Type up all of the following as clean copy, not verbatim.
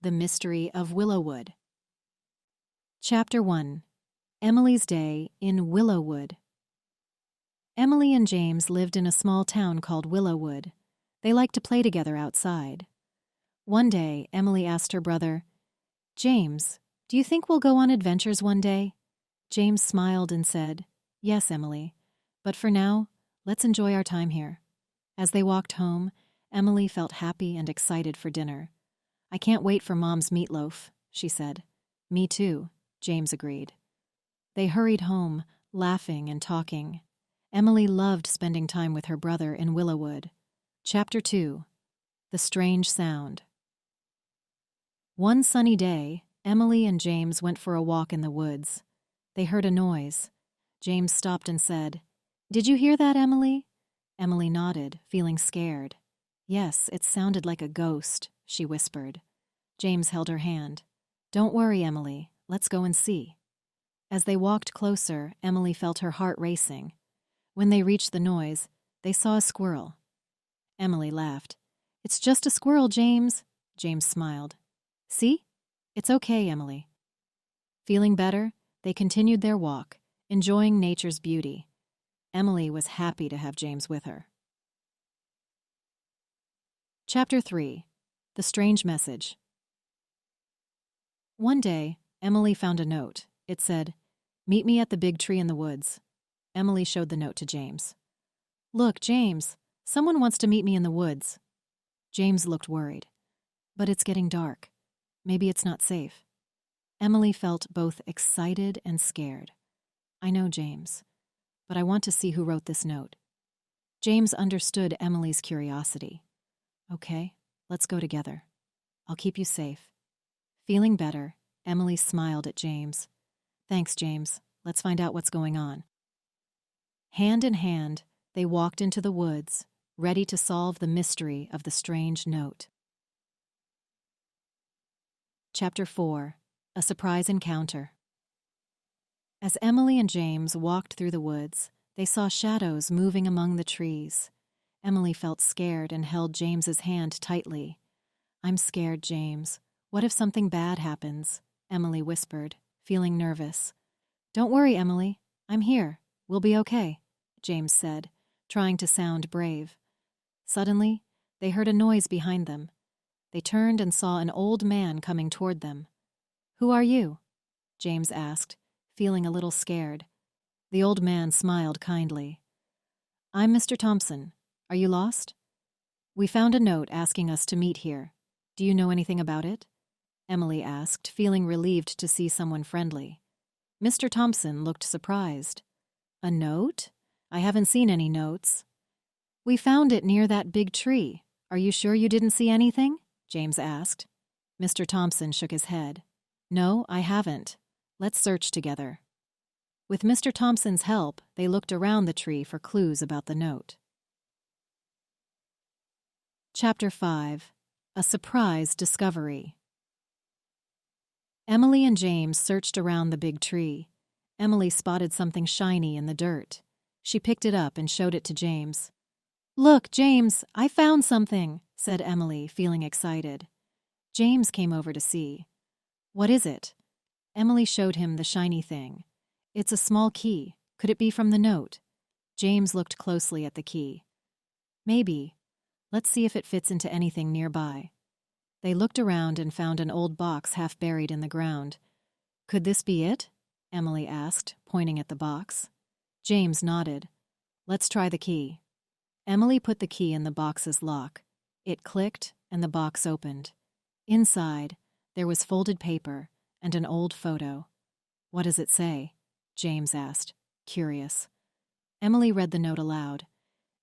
The Mystery of Willowwood. Chapter 1. Emily's Day in Willowwood. Emily and James lived in a small town called Willowwood. They liked to play together outside. One day, Emily asked her brother, "James, do you think we'll go on adventures one day?" James smiled and said, "Yes, Emily, but for now, let's enjoy our time here." As they walked home, Emily felt happy and excited for dinner. "I can't wait for Mom's meatloaf," she said. "Me too," James agreed. They hurried home, laughing and talking. Emily loved spending time with her brother in Willowwood. Chapter 2. The Strange Sound. One sunny day, Emily and James went for a walk in the woods. They heard a noise. James stopped and said, "Did you hear that, Emily?" Emily nodded, feeling scared. "Yes, it sounded like a ghost," she whispered. James held her hand. "Don't worry, Emily. Let's go and see." As they walked closer, Emily felt her heart racing. When they reached the noise, they saw a squirrel. Emily laughed. "It's just a squirrel, James." James smiled. "See? It's okay, Emily." Feeling better, they continued their walk, enjoying nature's beauty. Emily was happy to have James with her. Chapter 3. The Strange Message. One day, Emily found a note. It said, "Meet me at the big tree in the woods." Emily showed the note to James. "Look, James, someone wants to meet me in the woods." James looked worried. "But it's getting dark. Maybe it's not safe." Emily felt both excited and scared. "I know, James, but I want to see who wrote this note." James understood Emily's curiosity. "Okay, let's go together. I'll keep you safe." Feeling better, Emily smiled at James. "Thanks, James. Let's find out what's going on." Hand in hand, they walked into the woods, ready to solve the mystery of the strange note. Chapter 4. A Surprise Encounter. As Emily and James walked through the woods, they saw shadows moving among the trees. Emily felt scared and held James's hand tightly. "I'm scared, James. What if something bad happens?" Emily whispered, feeling nervous. "Don't worry, Emily. I'm here. We'll be okay," James said, trying to sound brave. Suddenly, they heard a noise behind them. They turned and saw an old man coming toward them. "Who are you?" James asked, feeling a little scared. The old man smiled kindly. "I'm Mr. Thompson. Are you lost?" "We found a note asking us to meet here. Do you know anything about it?" Emily asked, feeling relieved to see someone friendly. Mr. Thompson looked surprised. "A note? I haven't seen any notes." "We found it near that big tree. Are you sure you didn't see anything?" James asked. Mr. Thompson shook his head. "No, I haven't. Let's search together." With Mr. Thompson's help, they looked around the tree for clues about the note. Chapter 5. A Surprise Discovery. Emily and James searched around the big tree. Emily spotted something shiny in the dirt. She picked it up and showed it to James. "Look, James, I found something," said Emily, feeling excited. James came over to see. "What is it?" Emily showed him the shiny thing. "It's a small key. Could it be from the note?" James looked closely at the key. "Maybe. Let's see if it fits into anything nearby." They looked around and found an old box half buried in the ground. "Could this be it?" Emily asked, pointing at the box. James nodded. "Let's try the key." Emily put the key in the box's lock. It clicked, and the box opened. Inside, there was folded paper and an old photo. "What does it say?" James asked, curious. Emily read the note aloud.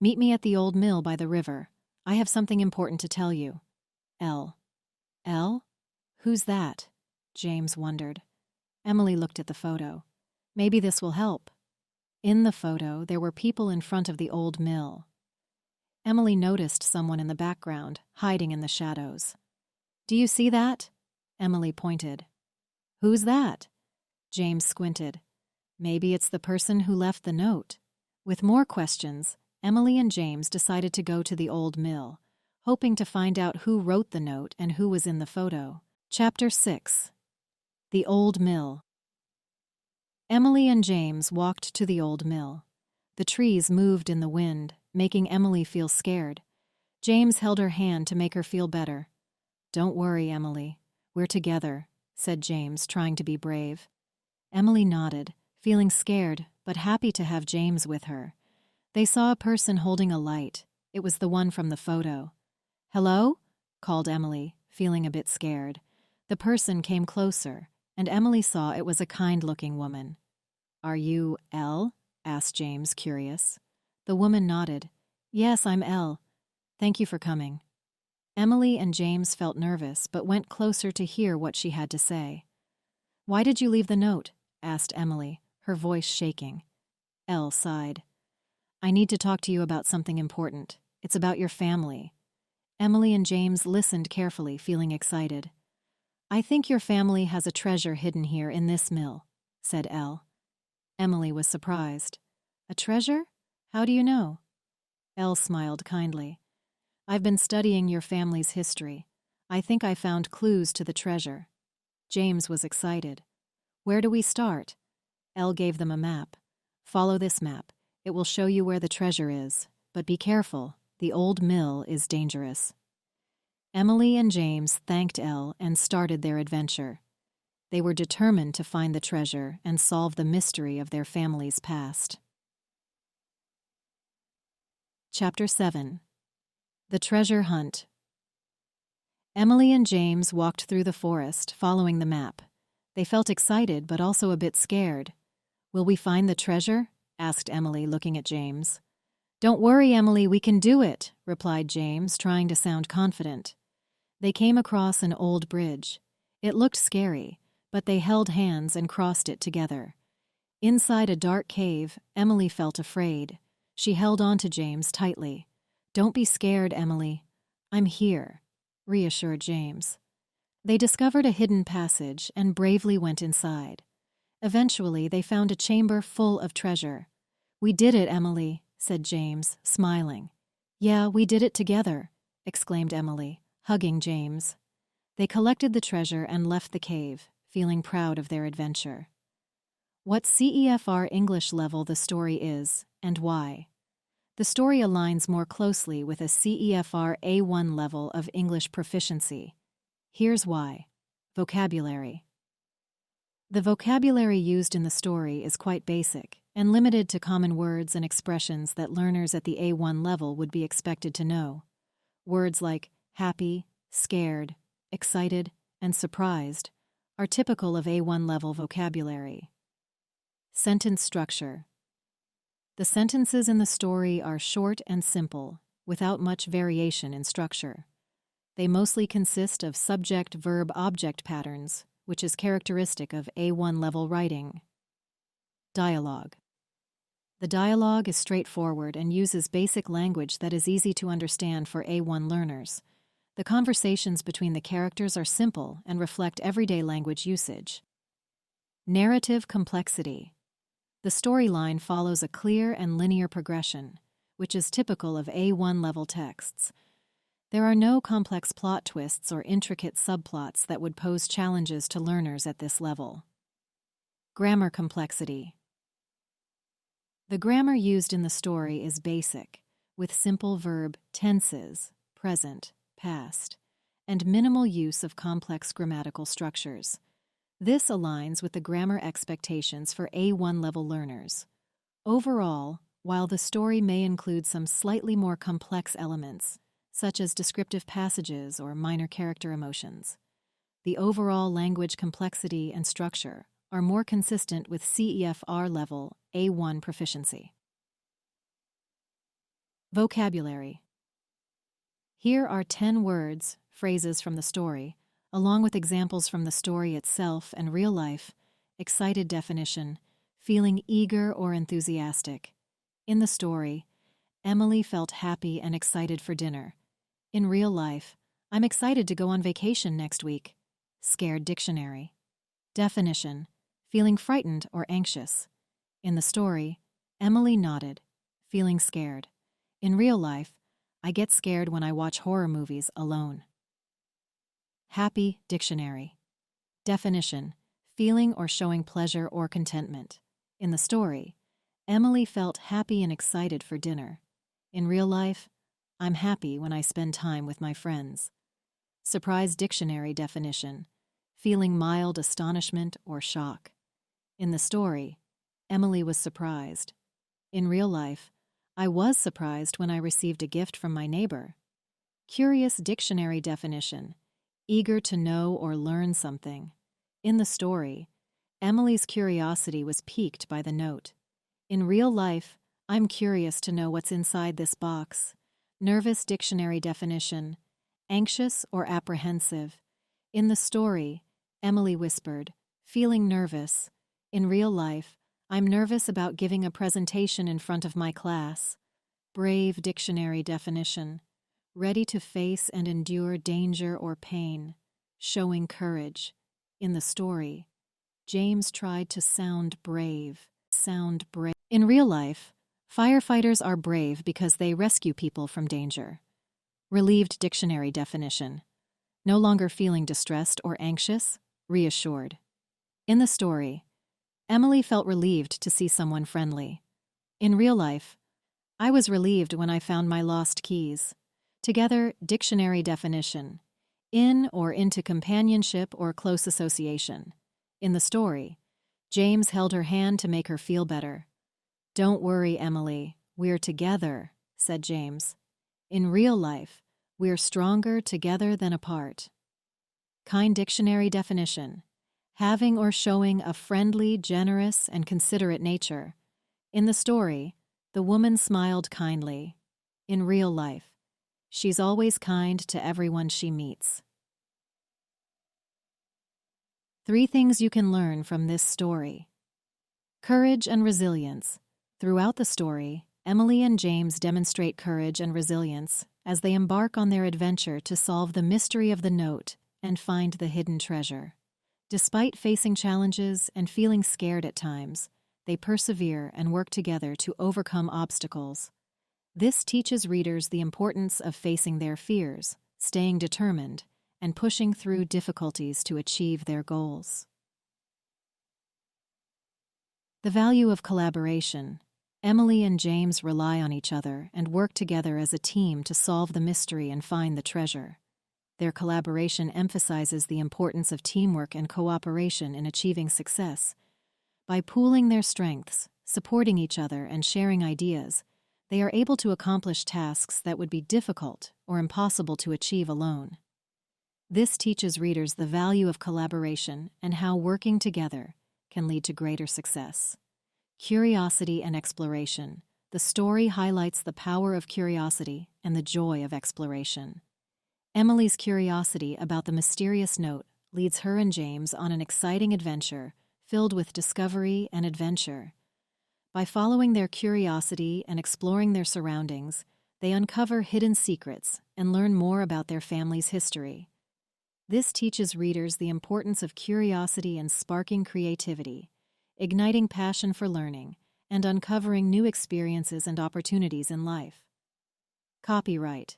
"Meet me at the old mill by the river. I have something important to tell you. L." "L? Who's that?" James wondered. Emily looked at the photo. "Maybe this will help." In the photo, there were people in front of the old mill. Emily noticed someone in the background, hiding in the shadows. "Do you see that?" Emily pointed. "Who's that?" James squinted. "Maybe it's the person who left the note." With more questions, Emily and James decided to go to the old mill, hoping to find out who wrote the note and who was in the photo. Chapter 6. The Old Mill. Emily and James walked to the old mill. The trees moved in the wind, making Emily feel scared. James held her hand to make her feel better. "Don't worry, Emily. We're together," said James, trying to be brave. Emily nodded, feeling scared but happy to have James with her. They saw a person holding a light. It was the one from the photo. "Hello?" called Emily, feeling a bit scared. The person came closer, and Emily saw it was a kind-looking woman. "Are you Elle?" asked James, curious. The woman nodded. "Yes, I'm Elle. Thank you for coming." Emily and James felt nervous but went closer to hear what she had to say. "Why did you leave the note?" asked Emily, her voice shaking. Elle sighed. "I need to talk to you about something important. It's about your family." Emily and James listened carefully, feeling excited. "I think your family has a treasure hidden here in this mill," said Elle. Emily was surprised. "A treasure? How do you know?" Elle smiled kindly. "I've been studying your family's history. I think I found clues to the treasure." James was excited. "Where do we start?" Elle gave them a map. "Follow this map. It will show you where the treasure is. But be careful. The old mill is dangerous." Emily and James thanked Elle and started their adventure. They were determined to find the treasure and solve the mystery of their family's past. Chapter 7. The Treasure Hunt. Emily and James walked through the forest, following the map. They felt excited but also a bit scared. "Will we find the treasure?" asked Emily, looking at James. "Don't worry, Emily, we can do it," replied James, trying to sound confident. They came across an old bridge. It looked scary, but they held hands and crossed it together. Inside a dark cave, Emily felt afraid. She held on to James tightly. "Don't be scared, Emily. I'm here," reassured James. They discovered a hidden passage and bravely went inside. Eventually, they found a chamber full of treasure. "We did it, Emily," said James, smiling. "Yeah, we did it together," exclaimed Emily, hugging James. They collected the treasure and left the cave, feeling proud of their adventure. What CEFR English level the story is, and why. The story aligns more closely with a CEFR A1 level of English proficiency. Here's why. Vocabulary. The vocabulary used in the story is quite basic and limited to common words and expressions that learners at the A1 level would be expected to know. Words like happy, scared, excited, and surprised are typical of A1 level vocabulary. Sentence structure. The sentences in the story are short and simple, without much variation in structure. They mostly consist of subject-verb-object patterns, which is characteristic of A1 level writing. Dialogue. The dialogue is straightforward and uses basic language that is easy to understand for A1 learners. The conversations between the characters are simple and reflect everyday language usage. Narrative complexity. The storyline follows a clear and linear progression, which is typical of A1 level texts. There are no complex plot twists or intricate subplots that would pose challenges to learners at this level. Grammar complexity. The grammar used in the story is basic, with simple verb tenses, present, past, and minimal use of complex grammatical structures. This aligns with the grammar expectations for A1 level learners. Overall, while the story may include some slightly more complex elements, such as descriptive passages or minor character emotions, the overall language complexity and structure are more consistent with CEFR level A1 proficiency. Vocabulary. Here are 10 words, phrases from the story, along with examples from the story itself and real life. Excited definition, feeling eager or enthusiastic. In the story, Emily felt happy and excited for dinner. In real life, I'm excited to go on vacation next week. Scared dictionary. Definition, feeling frightened or anxious. In the story, Emily nodded, feeling scared. In real life, I get scared when I watch horror movies alone. Happy dictionary. Definition: feeling or showing pleasure or contentment. In the story, Emily felt happy and excited for dinner. In real life, I'm happy when I spend time with my friends. Surprise dictionary definition: feeling mild astonishment or shock. In the story, Emily was surprised. In real life, I was surprised when I received a gift from my neighbor. Curious dictionary definition: eager to know or learn something. In the story, Emily's curiosity was piqued by the note. In real life, I'm curious to know what's inside this box. Nervous dictionary definition: anxious or apprehensive. In the story, Emily whispered, feeling nervous. In real life, I'm nervous about giving a presentation in front of my class. Brave dictionary definition: ready to face and endure danger or pain, showing courage. In the story, James tried to sound brave. In real life, firefighters are brave because they rescue people from danger. Relieved dictionary definition: no longer feeling distressed or anxious, reassured. In the story, Emily felt relieved to see someone friendly. In real life, I was relieved when I found my lost keys. Together, dictionary definition: in or into companionship or close association. In the story, James held her hand to make her feel better. Don't worry, Emily, we're together, said James. In real life, we're stronger together than apart. Kind dictionary definition: having or showing a friendly, generous, and considerate nature. In the story, the woman smiled kindly. In real life, she's always kind to everyone she meets. 3 things you can learn from this story. Courage and resilience. Throughout the story, Emily and James demonstrate courage and resilience as they embark on their adventure to solve the mystery of the note and find the hidden treasure. Despite facing challenges and feeling scared at times, they persevere and work together to overcome obstacles. This teaches readers the importance of facing their fears, staying determined, and pushing through difficulties to achieve their goals. The value of collaboration. Emily and James rely on each other and work together as a team to solve the mystery and find the treasure. Their collaboration emphasizes the importance of teamwork and cooperation in achieving success. By pooling their strengths, supporting each other, and sharing ideas, they are able to accomplish tasks that would be difficult or impossible to achieve alone. This teaches readers the value of collaboration and how working together can lead to greater success. Curiosity and exploration. The story highlights the power of curiosity and the joy of exploration. Emily's curiosity about the mysterious note leads her and James on an exciting adventure filled with discovery and adventure. By following their curiosity and exploring their surroundings, they uncover hidden secrets and learn more about their family's history. This teaches readers the importance of curiosity and sparking creativity, igniting passion for learning, and uncovering new experiences and opportunities in life. Copyright.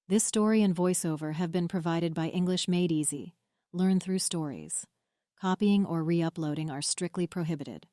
This story and voiceover have been provided by English Made Easy. Learn through stories. Copying or re-uploading are strictly prohibited.